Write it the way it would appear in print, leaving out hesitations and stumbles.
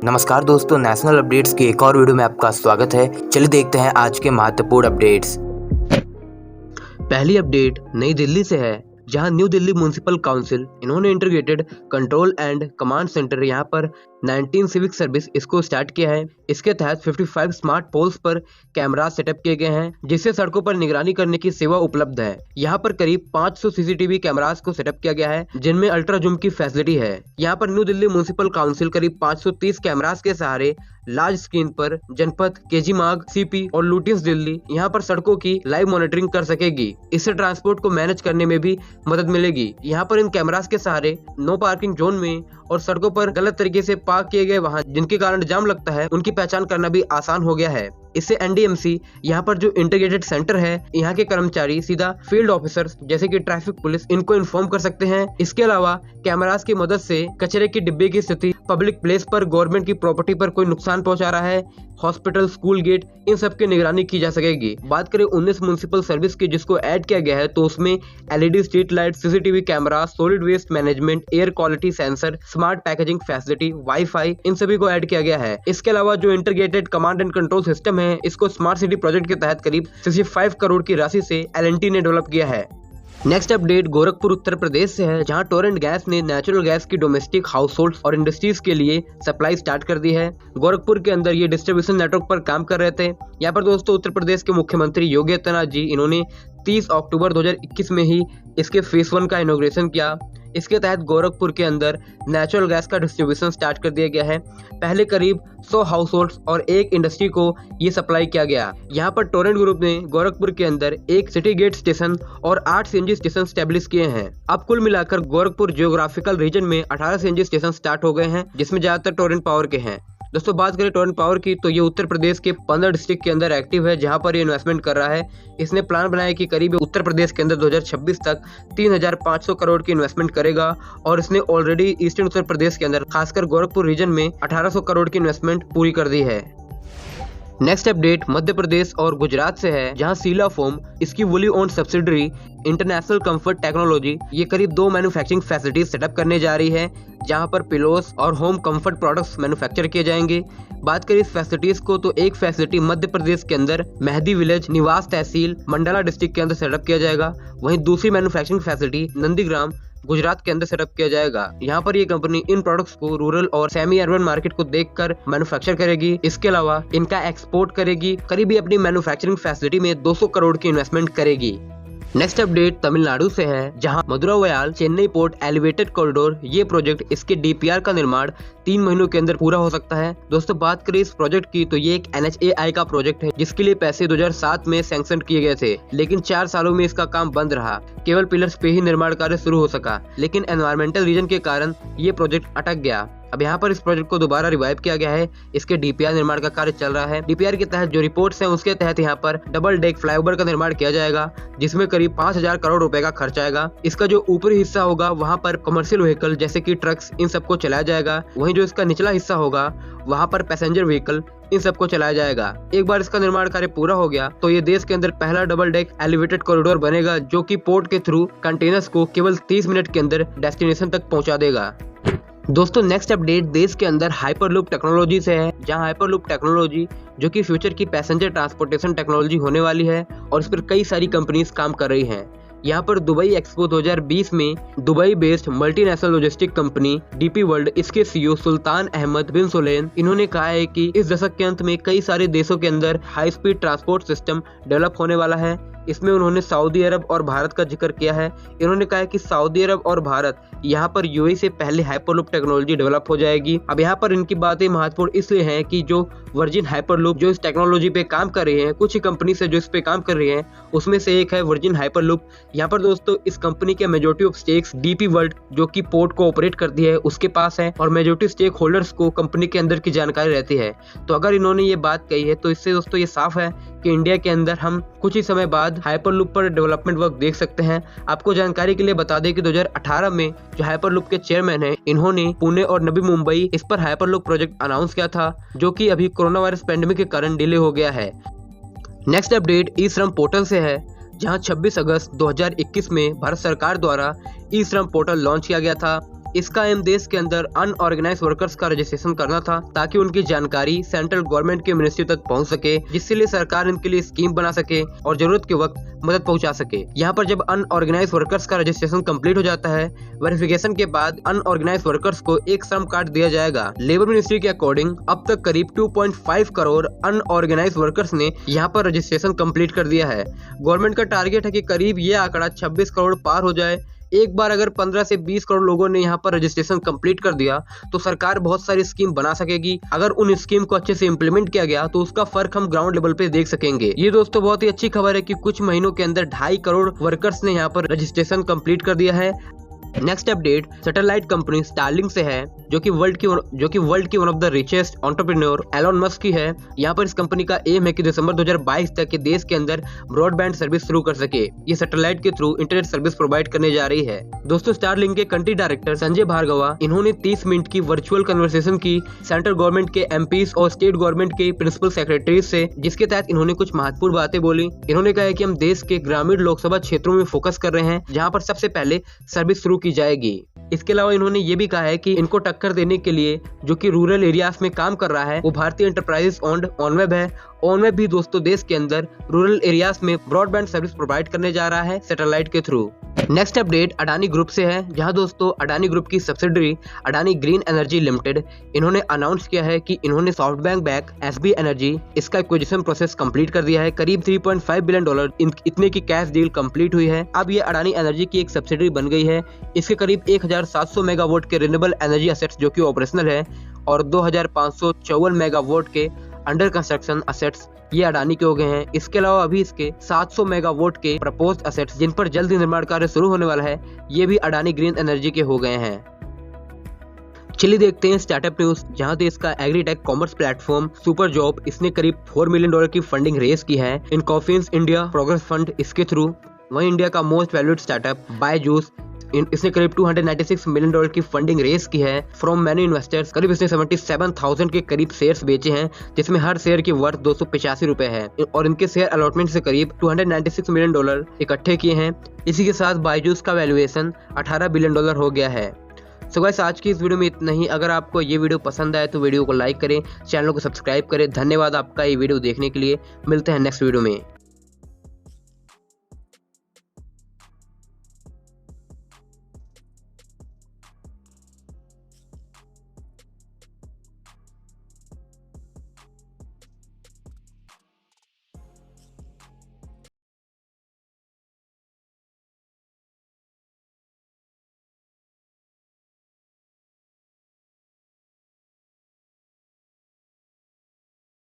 नमस्कार दोस्तों, national updates की एक और वीडियो में आपका स्वागत है। चलिए देखते हैं आज के महत्वपूर्ण अपडेट्स। पहली अपडेट नई दिल्ली से है, जहां न्यू दिल्ली म्युनिसिपल काउंसिल इन्होंने integrated control and command centre यहां पर 19 सिविक सर्विस इसको स्टार्ट किया है। इसके तहत 55 स्मार्ट पोल्स पर कैमरा सेटअप किए गए हैं, जिससे सड़कों पर निगरानी करने की सेवा उपलब्ध है। यहाँ पर करीब 500 सीसीटीवी कैमरास को सेटअप किया गया है, जिनमें अल्ट्रा जूम की फैसिलिटी है। यहाँ पर न्यू दिल्ली म्युनिसिपल काउंसिल करीब 530 कैमरास के सहारे लार्ज स्क्रीन पर जनपद, केजीमार्ग, सीपी और लुटियंस दिल्ली यहाँ पर सड़कों की लाइव मॉनिटरिंग कर सकेगी। इससे ट्रांसपोर्ट को मैनेज करने में भी मदद मिलेगी। यहाँ पर इन कैमरास के सहारे नो पार्किंग जोन में और सड़कों पर गलत तरीके से पार्क किए गए वाहन जिनके कारण जाम लगता है, उनकी पहचान करना भी आसान हो गया है। इससे एनडीएमसी यहाँ पर जो इंटीग्रेटेड सेंटर है, यहाँ के कर्मचारी सीधा फील्ड ऑफिसर्स जैसे कि ट्रैफिक पुलिस इनको इन्फॉर्म कर सकते हैं। इसके अलावा कैमरास की मदद से कचरे की डिब्बे की स्थिति, पब्लिक प्लेस पर गवर्नमेंट की प्रॉपर्टी पर कोई नुकसान पहुंचा रहा है, हॉस्पिटल, स्कूल गेट, इन सब की निगरानी की जा सकेगी। बात करें 19 म्युनिसिपल सर्विस की जिसको ऐड किया गया है, तो उसमें LED street light, CCTV camera, solid waste management, air quality sensor, smart packaging facility, WiFi, इन सभी को ऐड किया गया है। इसके अलावा जो integrated command and control system है, इसको स्मार्ट सिटी प्रोजेक्ट के तहत करीब 65 करोड़ की राशि से एलएनटी ने डेवलप किया है। नेक्स्ट अपडेट गोरखपुर उत्तर प्रदेश से है, जहां टोरेंट गैस ने नेचुरल गैस की डोमेस्टिक हाउस होल्ड और इंडस्ट्रीज के लिए सप्लाई स्टार्ट कर दी है। गोरखपुर के अंदर ये डिस्ट्रीब्यूशन नेटवर्क पर काम कर रहे थे। यहाँ पर दोस्तों उत्तर प्रदेश के मुख्यमंत्री योगी आदित्यनाथ जी इन्होंने 30 अक्टूबर 2021 में ही इसके फेज 1 का इनॉग्रेशन किया। इसके तहत गोरखपुर के अंदर नेचुरल गैस का डिस्ट्रीब्यूशन स्टार्ट कर दिया गया है। पहले करीब 100 हाउस होल्ड्स और एक इंडस्ट्री को ये सप्लाई किया गया। यहाँ पर टोरेंट ग्रुप ने गोरखपुर के अंदर एक सिटी गेट स्टेशन और 8 सीएनजी स्टेशन स्टैब्लिश किए हैं। अब कुल मिलाकर गोरखपुर जियोग्राफिकल रीजन में 18 सीएनजी स्टेशन स्टार्ट हो गए हैं, जिसमें ज्यादातर टोरेंट पावर के हैं। दोस्तों बात करें टोरेंट पावर की, तो ये उत्तर प्रदेश के 15 डिस्ट्रिक्ट के अंदर एक्टिव है, जहां पर ये इन्वेस्टमेंट कर रहा है। इसने प्लान बनाया कि करीब उत्तर प्रदेश के अंदर 2026 तक 3500 करोड़ की इन्वेस्टमेंट करेगा, और इसने ऑलरेडी ईस्टर्न उत्तर प्रदेश के अंदर खासकर गोरखपुर रीजन में 1800 करोड़ की इन्वेस्टमेंट पूरी कर दी है। नेक्स्ट अपडेट मध्य प्रदेश और गुजरात से है, जहां सीला फोम इसकी woolly owned subsidiary international comfort technology ये करीब 2 मैन्युफैक्चरिंग फैसिलिटीज सेटअप करने जा रही है, जहां पर पिलोस और होम कंफर्ट प्रोडक्ट्स मैन्युफैक्चर किए जाएंगे। बात करें इस फैसिलिटीज को, तो एक फैसिलिटी मध्य प्रदेश के अंदर मेहदी विलेज निवास तहसील मंडला डिस्ट्रिक्ट के अंदर सेटअप किया जाएगा। वहीं दूसरी मैन्युफैक्चरिंग फैसिलिटी नंदीग्राम गुजरात के अंदर सेटअप किया जाएगा। यहाँ पर ये कंपनी इन प्रोडक्ट्स को रूरल और सेमी अर्बन मार्केट को देखकर मैन्युफैक्चर करेगी। इसके अलावा इनका एक्सपोर्ट करेगी। करीब अपनी मैन्युफैक्चरिंग फैसिलिटी में 200 करोड़ की इन्वेस्टमेंट करेगी। नेक्स्ट अपडेट तमिलनाडु से है, जहां मदुरावयाल चेन्नई पोर्ट एलिवेटेड कॉरिडोर ये प्रोजेक्ट इसके डीपीआर का निर्माण 3 महीनों के अंदर पूरा हो सकता है। दोस्तों बात करें इस प्रोजेक्ट की, तो ये एक NHAI का प्रोजेक्ट है, जिसके लिए पैसे 2007 में सैंक्शन किए गए थे, लेकिन 4 सालों में इसका काम बंद रहा। केवल पिलर्स पे ही निर्माण कार्य शुरू हो सका, लेकिन एनवायरमेंटल रीजन के कारण ये प्रोजेक्ट अटक गया। अब यहाँ पर इस प्रोजेक्ट को दोबारा रिवाइव किया गया है। इसके डीपीआर निर्माण का कार्य चल रहा है। डीपीआर के तहत जो रिपोर्ट्स हैं, उसके तहत यहाँ पर डबल डेक फ्लाईओवर का निर्माण किया जाएगा, जिसमें करीब 5000 करोड़ रुपए का खर्च आएगा। इसका जो ऊपरी हिस्सा होगा वहाँ पर कमर्शियल व्हीकल जैसे कि ट्रक्स इन सबको चलाया जाएगा। वहीं जो इसका निचला हिस्सा होगा वहाँ पर पैसेंजर व्हीकल इन सबको चलाया जाएगा। एक बार इसका निर्माण कार्य पूरा हो गया तो ये देश के अंदर पहला डबल डेक एलिवेटेड कॉरिडोर बनेगा, जो कि पोर्ट के थ्रू कंटेनर्स को केवल 30 मिनट के अंदर डेस्टिनेशन तक पहुँचा देगा। दोस्तों नेक्स्ट अपडेट देश के अंदर हाइपरलूप टेक्नोलॉजी से है, जहां हाइपरलूप टेक्नोलॉजी जो कि फ्यूचर की पैसेंजर ट्रांसपोर्टेशन टेक्नोलॉजी होने वाली है, और इस पर कई सारी कंपनीज काम कर रही हैं। यहाँ पर दुबई एक्सपो 2020 में Dubai based multinational logistic company DP world इसके सीईओ सुल्तान अहमद बिन सुलेन इन्होंने कहा है कि इस दशक के अंत में कई सारे देशों के अंदर high speed transport system develop होने वाला है। इसमें उन्होंने सऊदी अरब और भारत का जिक्र किया है। इन्होंने कहा है कि सऊदी अरब और भारत यहाँ पर यूएई से पहले हाइपरलूप टेक्नोलॉजी डेवलप हो जाएगी। अब यहाँ पर इनकी बातें महत्वपूर्ण इसलिए हैं कि जो वर्जिन हाइपरलूप जो इस टेक्नोलॉजी पे काम कर रही है, कुछ ही कंपनी से जो इस पे काम कर रही है, उसमें से एक है वर्जिन हाइपरलूप। यहाँ पर दोस्तों इस कंपनी के majority of stakes DP world जो कि पोर्ट को ऑपरेट करती है उसके पास है, और मेजॉरिटी स्टेक होल्डर्स को कंपनी के अंदर की जानकारी रहती है। तो अगर इन्होंने ये बात कही है, तो इससे दोस्तों ये साफ है कि इंडिया के अंदर हम कुछ ही समय बाद हाइपरलूप पर डेवलपमेंट वर्क देख सकते हैं। आपको जानकारी के लिए बता दें कि 2018 में जो हाइपरलूप के चेयरमैन हैं, इन्होंने पुणे और नवी मुंबई इस पर हाइपरलूप प्रोजेक्ट अनाउंस किया था, जो कि अभी कोरोना वायरस पेंडेमिक के कारण डिले हो गया है। नेक्स्ट अपडेट ई श्रम पोर्टल से है, जहां 26 अगस्त 2021 में भारत सरकार द्वारा ई श्रम पोर्टल लॉन्च किया गया था। इसका एम देश के अंदर अनऑर्गेनाइज वर्कर्स का रजिस्ट्रेशन करना था ताकि उनकी जानकारी सेंट्रल गवर्नमेंट के मिनिस्ट्री तक पहुंच सके, जिसके लिए सरकार इनके लिए स्कीम बना सके और जरूरत के वक्त मदद पहुंचा सके। यहाँ पर जब अनऑर्गेनाइज वर्कर्स का रजिस्ट्रेशन कंप्लीट हो जाता है, वेरिफिकेशन के बाद अनऑर्गेनाइज वर्कर्स को एक श्रम कार्ड दिया जाएगा। लेबर मिनिस्ट्री के अकॉर्डिंग अब तक करीब 2.5 करोड़ अनऑर्गेनाइज वर्कर्स ने यहाँ पर रजिस्ट्रेशन कंप्लीट कर दिया है। गवर्नमेंट का टारगेट है कि करीब ये आंकड़ा 26 करोड़ पार हो जाए। एक बार अगर 15 से 20 करोड़ लोगों ने यहाँ पर रजिस्ट्रेशन कंप्लीट कर दिया तो सरकार बहुत सारी स्कीम बना सकेगी। अगर उन स्कीम को अच्छे से इम्प्लीमेंट किया गया तो उसका फर्क हम ग्राउंड लेवल पे देख सकेंगे। ये दोस्तों बहुत ही अच्छी खबर है कि कुछ महीनों के अंदर 2.5 करोड़ वर्कर्स ने यहाँ पर रजिस्ट्रेशन कंप्लीट कर दिया है। Next update satellite company Starlink से है, जो कि वर्ल्ड की one of the richest entrepreneur Elon Musk की है। यहाँ पर इस कंपनी का एम है कि दिसंबर 2022 तक के देश के अंदर ब्रॉडबैंड सर्विस शुरू कर सके। ये सैटेलाइट के थ्रू इंटरनेट सर्विस प्रोवाइड करने जा रही है। दोस्तों स्टारलिंक के कंट्री डायरेक्टर संजय भार्गवा इन्होंने 30 मिनट की वर्चुअल कन्वर्सेशन की सेंट्रल गवर्नमेंट के एमपीज और स्टेट गवर्नमेंट के प्रिंसिपल सेक्रेटरीज से, जिसके तहत इन्होंने कुछ महत्वपूर्ण बातें बोली। इन्होंने कहा कि हम देश के ग्रामीण लोकसभा क्षेत्रों में फोकस कर रहे हैं, जहाँ पर सबसे पहले सर्विस शुरू की जाएगी। इसके अलावा इन्होंने ये भी कहा है कि इनको टक्कर देने के लिए जो कि रूरल एरियाज में काम कर रहा है वो भारतीय एंटरप्राइजेस ओन्ड ऑनवेब है। ऑनवेब भी दोस्तों देश के अंदर रूरल एरियाज में ब्रॉडबैंड सर्विस प्रोवाइड करने जा रहा है सैटेलाइट के through. Next update Adani group से है, जहां दोस्तों अडानी ग्रुप की subsidiary Adani green energy limited इन्होंने अनाउंस किया है कि इन्होंने सॉफ्टबैंक बैक एसबी एनर्जी इसका एक्विजिशन प्रोसेस कंप्लीट कर दिया है। करीब $3.5 बिलियन इतने की कैश डील कंप्लीट हुई है। अब ये अडानी एनर्जी की एक सब्सिडरी बन गई है। इसके करीब 1700 मेगावाट के रिन्यूएबल एनर्जी असेट्स जो कि ऑपरेशनल है और 2554 मेगावाट के अंडर कंस्ट्रक्शन असेट्स ये अडानी के हो गए हैं। इसके अलावा अभी इसके 700 मेगावाट के प्रपोज्ड असेट्स जिन पर जल्द ही निर्माण कार्य शुरू होने वाला है, ये भी अडानी ग्रीन एनर्जी के हो गए हैं। चलिए देखते हैं स्टार्टअप न्यूज, जहां देश का agritech commerce platform super job इसने करीब $4 मिलियन की फंडिंग रेज की है इन कॉफिन्स इंडिया प्रोग्रेस फंड इसके थ्रू। वहीं इंडिया का मोस्ट वैल्यूड स्टार्टअप बायजूस इसने करीब $296 मिलियन की फंडिंग रेज की है फ्रॉम मैनी इन्वेस्टर्स। करीब इसने 77,000 के करीब शेयर्स बेचे हैं, जिसमें हर शेयर की वर्थ ₹285 है और इनके शेयर अलॉटमेंट से करीब $296 मिलियन इकट्ठे किए हैं। इसी के साथ बायजूस का वैल्यूएशन $18 बिलियन हो गया है। सो गाइस आज की इस वीडियो में इतना ही। अगर आपको ये वीडियो पसंद आए तो वीडियो को लाइक करें, चैनल को सब्सक्राइब करें। धन्यवाद आपका ये वीडियो देखने के लिए। मिलते हैं नेक्स्ट वीडियो में।